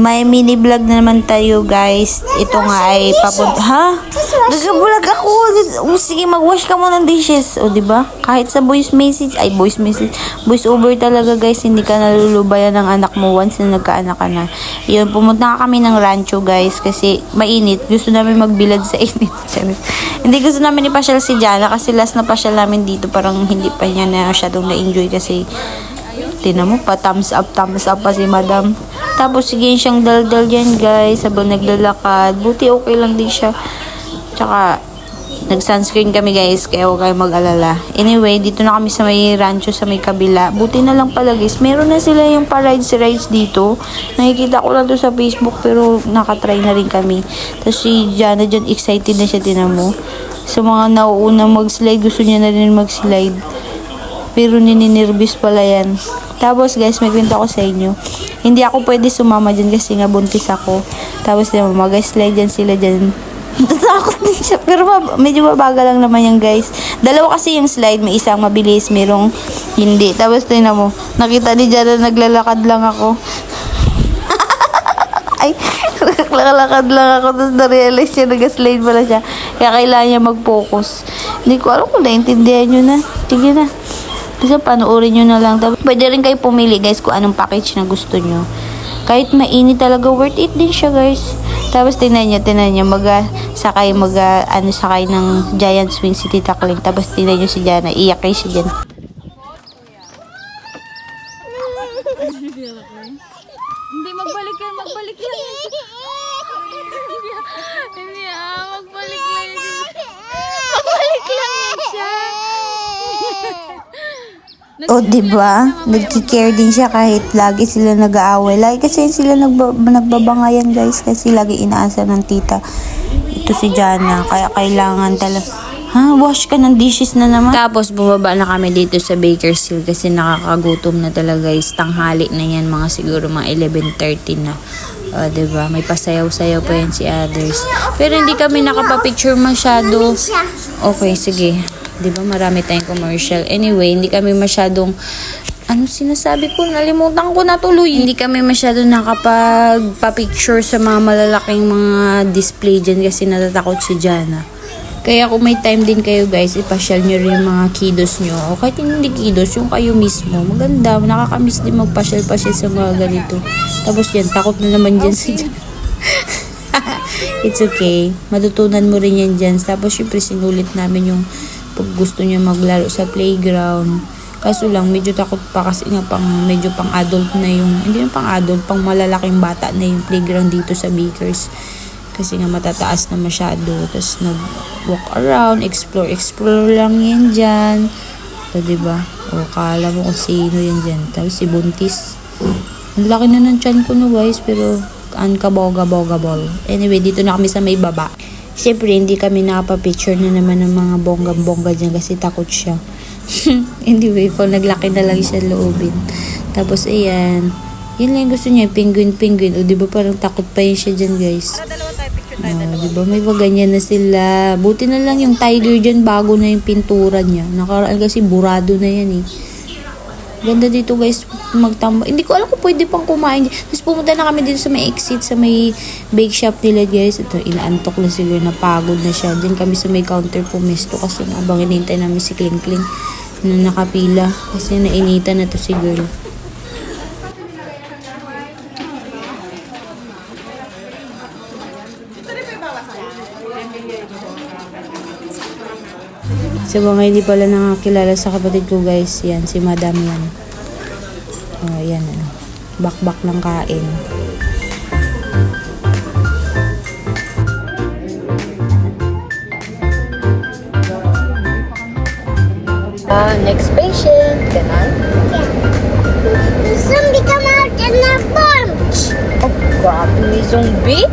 May mini vlog na naman tayo, guys. Ito nga ay papunta. Ha? Nag-vlog ako. Sige, mag-wash ka muna ng dishes. O, diba? Kahit sa voice over talaga, guys. Hindi ka nalulubayan ng anak mo once na nagkaanak ka na. Yun, pumunta kami ng rancho, guys. Kasi mainit. Gusto namin magbilad sa init. Hindi gusto namin ipasyal si Jana kasi last na pasyal namin dito. Parang hindi pa niya na masyadong na-enjoy kasi tinan mo pa, thumbs up pa si madam. Tapos sige siyang daldal yan, guys, habang naglalakad. Buti okay lang din siya. Tsaka nag-sunscreen kami, guys, kaya huwag kayong mag-alala. Anyway, dito na kami sa may rancho, sa may kabila. Buti na lang pala, guys, meron na sila yung pa-rides dito. Nakikita ko lang to sa Facebook, pero nakatry na rin kami. Tapos si Jana dyan, excited na siya, tinan mo. Sa mga nauunang mag-slide, gusto niya na rin mag-slide. Pero nininirvis pala yan. Tapos, guys, may kwento ako sa inyo. Hindi ako pwede sumama dyan kasi nga buntis ako. Tapos, mag-slide dyan sila dyan. Tatakot din siya. Pero medyo mabagal lang naman yan, guys. Dalawa kasi yung slide. May isang mabilis, merong hindi. Tapos, tingnan mo. Nakita ni Jana naglalakad lang ako. Ay, naglalakad lang ako. Tapos, na-realize siya, nag-slide pala siya. Kaya kailangan niya mag-focus. Hindi ko alam kung naintindihan nyo na. Sige na. Kasi panoorin nyo na lang. Pwede rin kayo pumili, guys, kung anong package na gusto nyo. Kahit mainit talaga, worth it din siya, guys. Tapos tingnan nyo, sakay ng giant swing si Tita Kling. Tapos tingnan nyo si Jana, iyak kayo siya dyan. Hindi, magbalik lang. Magbalik lang siya. O, diba? Nagki-care din siya kahit lagi sila nag-aaway. Lagi kasi sila nagbabangayan, guys. Kasi lagi inaasa ng tita. Ito si Jana. Kaya kailangan talaga. Ha? Wash ka ng dishes na naman? Tapos, bumaba na kami dito sa Bakersfield kasi nakakagutom na talaga, guys. Tanghali na yan. Mga siguro mga 11:30 na. Diba? May pasayaw-sayaw pa yan si others. Pero hindi kami nakapapicture masyado. Okay, sige. Diba marami tayong commercial. Anyway, hindi kami masyadong sinasabi ko? Nalimutan ko na tuloy. Hindi kami masyadong nakapag-picture sa mga malalaking mga display dyan kasi natatakot si Jana. Kaya kung may time din kayo, guys, ipasyal nyo rin yung mga kiddos nyo. O kahit hindi kiddos, yung kayo mismo. Maganda, nakakamiss din magpasyal-pasyal sa mga ganito. Tapos yan, takot na naman dyan si Jana. It's okay. Matutunan mo rin yan dyan. Tapos syempre sinulit namin yung pag gusto niya maglaro sa playground. Kaso lang, medyo takot pa kasi nga medyo pang adult na yung, hindi yung pang adult, pang malalaking bata na yung playground dito sa Bakers. Kasi nga matataas na masyado. Tapos nag-walk around, explore lang yan dyan. So, diba? O, kala mo kung sino yan dyan. Tapos si Buntis. Ang laki na ng tiyan ko na, guys, pero kaboga-boga-bol. Anyway, dito na kami sa may baba. Siyempre, hindi kami nakapapicture na naman ng mga bongga-bongga dyan kasi takot siya. Anyway, naglaki na lang siya loobin. Tapos, ayan. Yun lang gusto niya, penguin. O, diba parang takot pa yun siya dyan, guys. Diba may ganyan na sila. Buti na lang yung Tiger dyan, bago na yung pintura niya. Nakaraan kasi burado na yan eh. Ganda dito, guys, magtambay. Hindi ko alam kung pwede pang kumain. Tapos pumunta na kami dito sa may exit, sa may bake shop nila, guys. Ito, inaantok na siguro, napagod na siya. Diyan kami sa may counter pumesto kasi habang inintay namin si Kling Kling na nakapila. Kasi nainita na to si girl. So, mga hindi pala nakakilala sa kapatid ko, guys. Yan, si Madam yan. Yan. Bakbak ng kain. Next patient. Ganon? Yeah. Zombie come out in the bunch. Oh, grabe. May zombie?